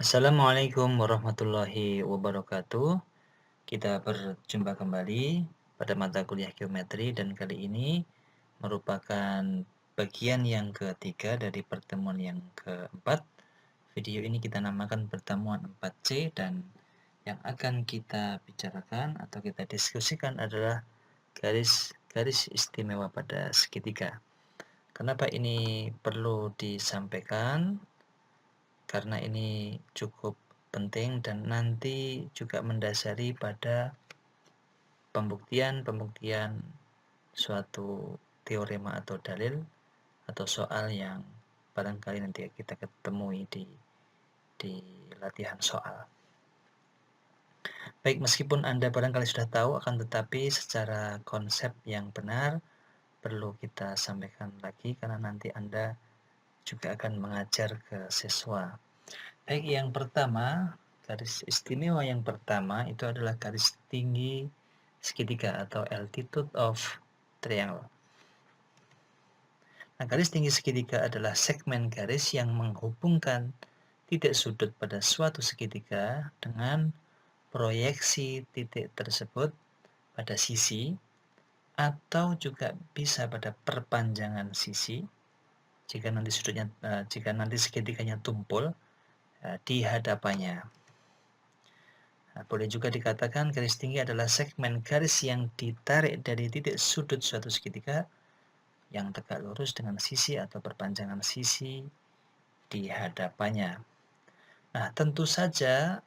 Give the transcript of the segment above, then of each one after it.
Assalamualaikum warahmatullahi wabarakatuh. Kita berjumpa kembali pada mata kuliah geometri dan kali ini merupakan bagian yang ketiga dari pertemuan yang keempat. Video ini kita namakan pertemuan 4C dan yang akan kita bicarakan atau kita diskusikan adalah garis istimewa pada segitiga. Kenapa ini perlu disampaikan? Karena ini cukup penting dan nanti juga mendasari pada pembuktian suatu teorema atau dalil atau soal yang barangkali nanti kita ketemui di latihan soal. Baik, meskipun Anda barangkali sudah tahu, akan tetapi secara konsep yang benar perlu kita sampaikan lagi karena nanti Anda juga akan mengajar ke siswa. Baik, yang pertama, garis istimewa yang pertama itu adalah garis tinggi segitiga atau altitude of triangle. Nah, garis tinggi segitiga adalah segmen garis yang menghubungkan titik sudut pada suatu segitiga dengan proyeksi titik tersebut pada sisi atau juga bisa pada perpanjangan sisi jika nanti segitiganya tumpul di hadapannya. Nah, boleh juga dikatakan garis tinggi adalah segmen garis yang ditarik dari titik sudut suatu segitiga yang tegak lurus dengan sisi atau perpanjangan sisi di hadapannya. Nah, tentu saja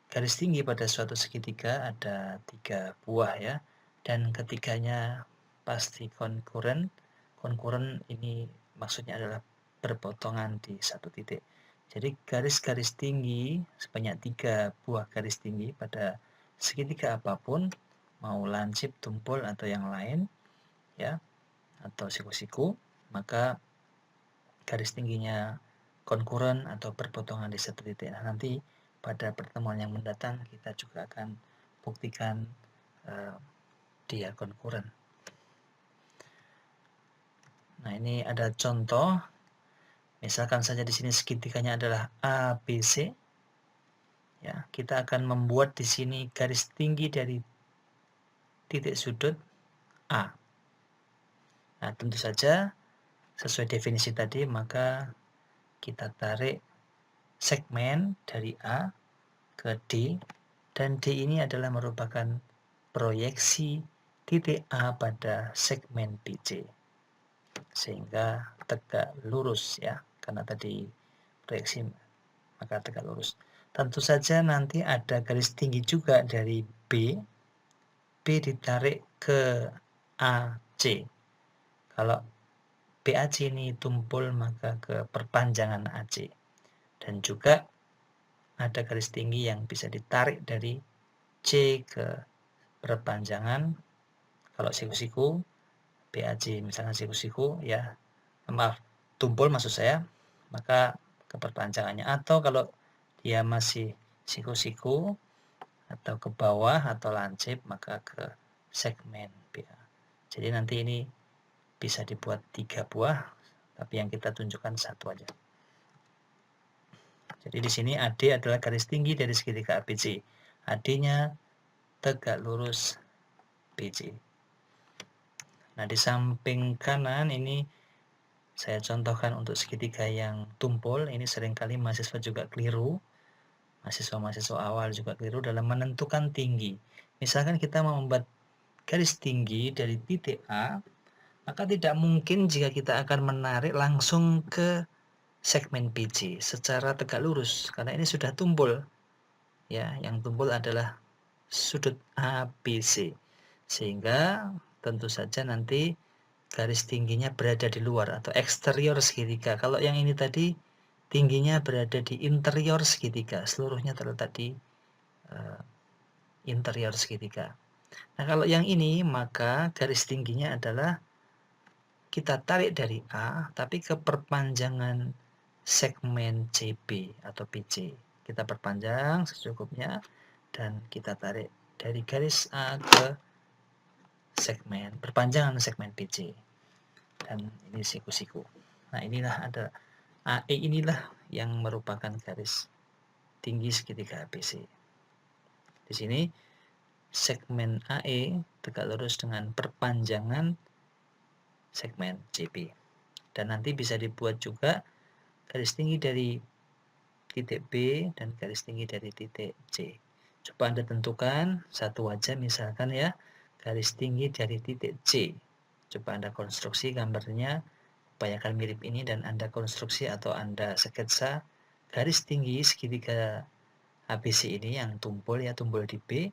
garis tinggi pada suatu segitiga ada 3 buah ya, dan ketiganya pasti konkuren. Konkuren ini maksudnya adalah berpotongan di satu titik. Jadi garis-garis tinggi sebanyak 3 buah garis tinggi pada segitiga apapun, mau lancip, tumpul atau yang lain ya, atau siku-siku, maka garis tingginya konkuren atau berpotongan di satu titik. Nah, nanti pada pertemuan yang mendatang kita juga akan buktikan dia konkuren. Nah, ini ada contoh. Misalkan saja di sini segitiganya adalah ABC. Ya, kita akan membuat di sini garis tinggi dari titik sudut A. Nah, tentu saja sesuai definisi tadi, maka kita tarik segmen dari A ke D, dan D ini adalah merupakan proyeksi titik A pada segmen BC. Sehingga tegak lurus ya, karena tadi proyeksi maka tegak lurus. Tentu saja nanti ada garis tinggi juga dari B. B ditarik ke AC. Kalau BAC ini tumpul maka ke perpanjangan AC. Dan juga ada garis tinggi yang bisa ditarik dari C ke perpanjangan, kalau siku-siku BAC misalnya siku-siku ya, maaf, tumpul maksud saya, maka ke perpanjangannya. Atau kalau dia masih siku-siku atau ke bawah atau lancip maka ke segmen BA. Jadi nanti ini bisa dibuat 3 buah, tapi yang kita tunjukkan satu aja. Jadi di sini AD adalah garis tinggi dari segitiga ABC. AD-nya tegak lurus BC. Nah, di samping kanan ini saya contohkan untuk segitiga yang tumpul. Ini seringkali mahasiswa juga keliru. Mahasiswa-mahasiswa awal juga keliru dalam menentukan tinggi. Misalkan kita mau membuat garis tinggi dari titik A, maka tidak mungkin jika kita akan menarik langsung ke segmen BC secara tegak lurus, karena ini sudah tumpul. Ya, yang tumpul adalah sudut ABC. Sehingga tentu saja nanti garis tingginya berada di luar atau eksterior segitiga. Kalau yang ini tadi tingginya berada di interior segitiga, seluruhnya terletak di interior segitiga. Nah, kalau yang ini maka garis tingginya adalah kita tarik dari A tapi ke perpanjangan segmen CB atau BC. Kita perpanjang secukupnya dan kita tarik dari garis A ke perpanjangan segmen BC. Dan ini siku-siku. Nah, inilah ada AE inilah yang merupakan garis tinggi segitiga ABC. Di sini segmen AE tegak lurus dengan perpanjangan segmen CB. Dan nanti bisa dibuat juga garis tinggi dari titik B dan garis tinggi dari titik C. Coba Anda tentukan satu aja misalkan ya, garis tinggi dari titik C. Coba Anda konstruksi gambarnya, upayakan mirip ini dan Anda konstruksi atau Anda sketsa garis tinggi segitiga ABC ini yang tumpul ya, tumpul di B.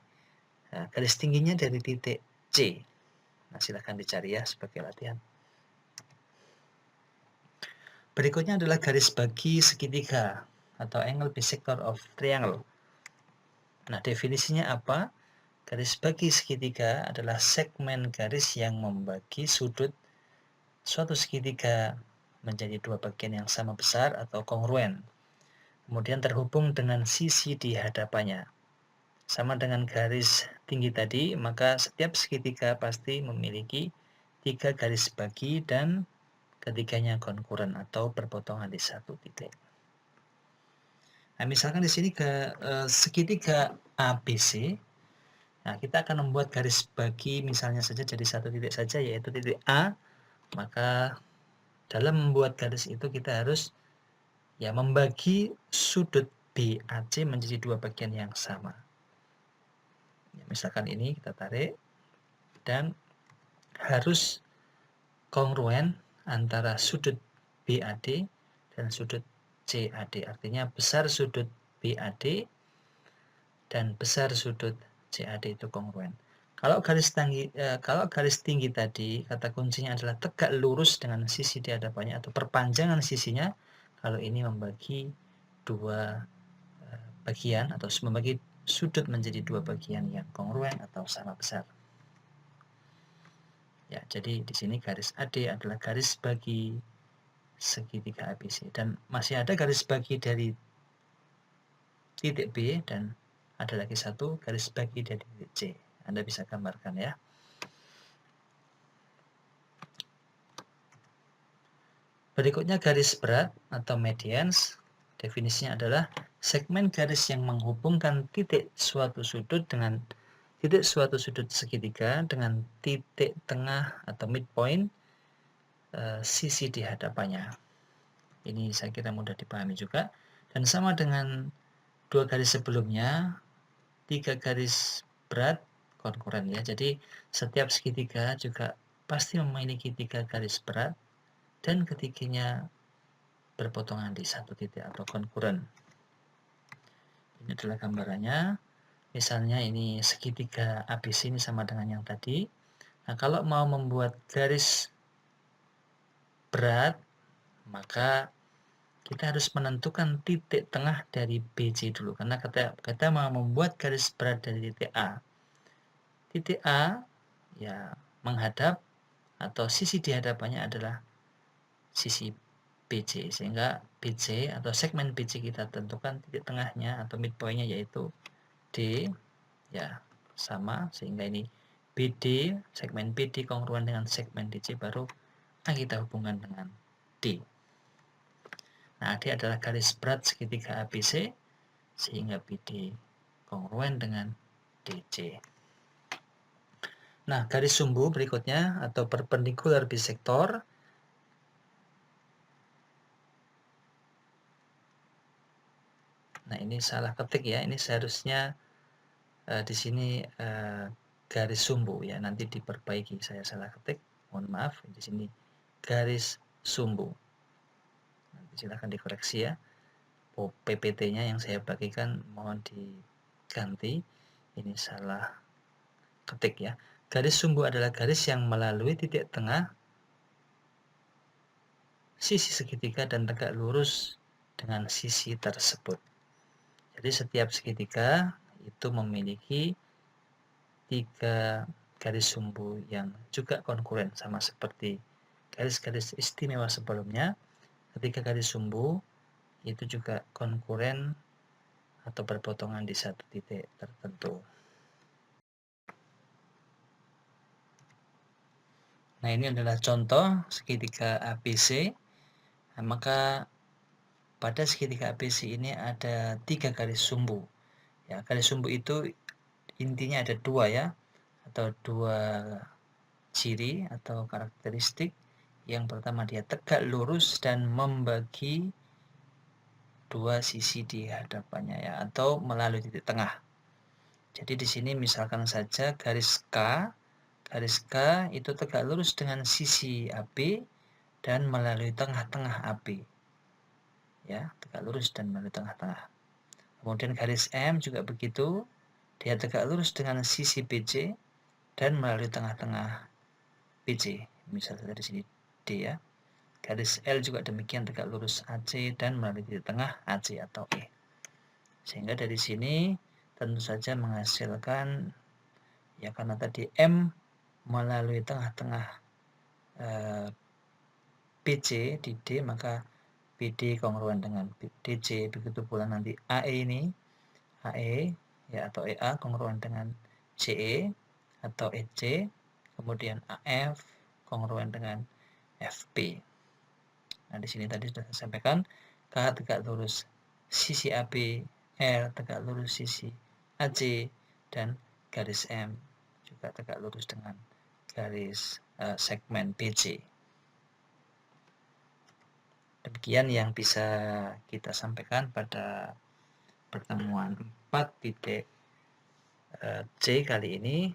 Nah, garis tingginya dari titik C. Nah, silahkan dicari ya sebagai latihan. Berikutnya adalah garis bagi segitiga atau angle bisector of triangle. Nah, definisinya apa? Garis bagi segitiga adalah segmen garis yang membagi sudut suatu segitiga menjadi dua bagian yang sama besar atau kongruen. Kemudian terhubung dengan sisi di hadapannya. Sama dengan garis tinggi tadi, maka setiap segitiga pasti memiliki 3 garis bagi dan ketiganya konkuren atau berpotongan di satu titik. Nah, misalkan di sini ke segitiga ABC, nah kita akan membuat garis bagi misalnya saja jadi satu titik saja, yaitu titik A. Maka dalam membuat garis itu kita harus ya membagi sudut BAC menjadi dua bagian yang sama. Ya, misalkan ini kita tarik dan harus kongruen antara sudut BAD dan sudut CAD. Artinya besar sudut BAD dan besar sudut CAD itu kongruen. Kalau garis tinggi tadi, kata kuncinya adalah tegak lurus dengan sisi di hadapannya atau perpanjangan sisinya. Kalau ini membagi dua bagian atau membagi sudut menjadi dua bagian yang kongruen atau sama besar. Ya, jadi di sini garis AD adalah garis bagi segitiga ABC dan masih ada garis bagi dari titik B dan ada lagi satu garis bagi dari titik C. Anda bisa gambarkan ya. Berikutnya garis berat atau medians. Definisinya adalah segmen garis yang menghubungkan titik suatu sudut dengan titik suatu sudut segitiga dengan titik tengah atau midpoint sisi di hadapannya. Ini saya kira mudah dipahami juga. Dan sama dengan dua garis sebelumnya, 3 garis berat konkuren ya. Jadi setiap segitiga juga pasti memiliki 3 garis berat dan ketiganya berpotongan di satu titik atau konkuren. Ini adalah gambarannya. Misalnya ini segitiga ABC ini sama dengan yang tadi. Nah, kalau mau membuat garis berat, maka kita harus menentukan titik tengah dari BC dulu. Karena kita mau membuat garis berat dari titik A. Titik A ya menghadap atau sisi di hadapannya adalah sisi BC. Sehingga BC atau segmen BC kita tentukan titik tengahnya atau midpointnya yaitu D, ya sama, sehingga ini BD, segmen BD kongruen dengan segmen DC baru kita hubungkan dengan D. Nah, D adalah garis berat segitiga ABC sehingga BD kongruen dengan DC. Nah, garis sumbu berikutnya atau perpendicular bisector. Nah, ini salah ketik ya. Ini seharusnya di sini garis sumbu ya. Nanti diperbaiki, saya salah ketik. Mohon maaf, di sini garis sumbu. Nanti silakan dikoreksi ya. PPT-nya yang saya bagikan mohon diganti. Ini salah ketik ya. Garis sumbu adalah garis yang melalui titik tengah sisi segitiga dan tegak lurus dengan sisi tersebut. Jadi setiap segitiga itu memiliki 3 garis sumbu yang juga konkuren, sama seperti garis-garis istimewa sebelumnya. Ketika garis sumbu itu juga konkuren atau berpotongan di satu titik tertentu. Nah, ini adalah contoh segitiga ABC. Nah, maka pada segitiga ABC ini ada 3 garis sumbu. Ya, garis sumbu itu intinya ada 2 ya, atau 2 ciri atau karakteristik. Yang pertama dia tegak lurus dan membagi 2 sisi di hadapannya ya, atau melalui titik tengah. Jadi di sini misalkan saja garis K itu tegak lurus dengan sisi AB dan melalui tengah-tengah AB. Ya, tegak lurus dan melalui tengah-tengah. Kemudian garis M juga begitu, dia tegak lurus dengan sisi BC dan melalui tengah-tengah BC. Misalnya dari sini D ya. Garis L juga demikian, tegak lurus AC dan melalui titik tengah AC atau E. Sehingga dari sini tentu saja menghasilkan ya, karena tadi M melalui tengah-tengah BC di D, maka BD kongruen dengan DC. Begitu pula nanti AE ini, AE ya atau EA kongruen dengan CE atau EC, kemudian AF kongruen dengan FP. Nah, di sini tadi sudah saya sampaikan, K tegak lurus sisi AB, R tegak lurus sisi AC, dan garis M juga tegak lurus dengan garis segmen BC. Demikian yang bisa kita sampaikan pada pertemuan 4.C kali ini.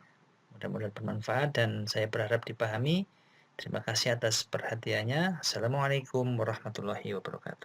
Mudah-mudahan bermanfaat dan saya berharap dipahami. Terima kasih atas perhatiannya. Assalamualaikum warahmatullahi wabarakatuh.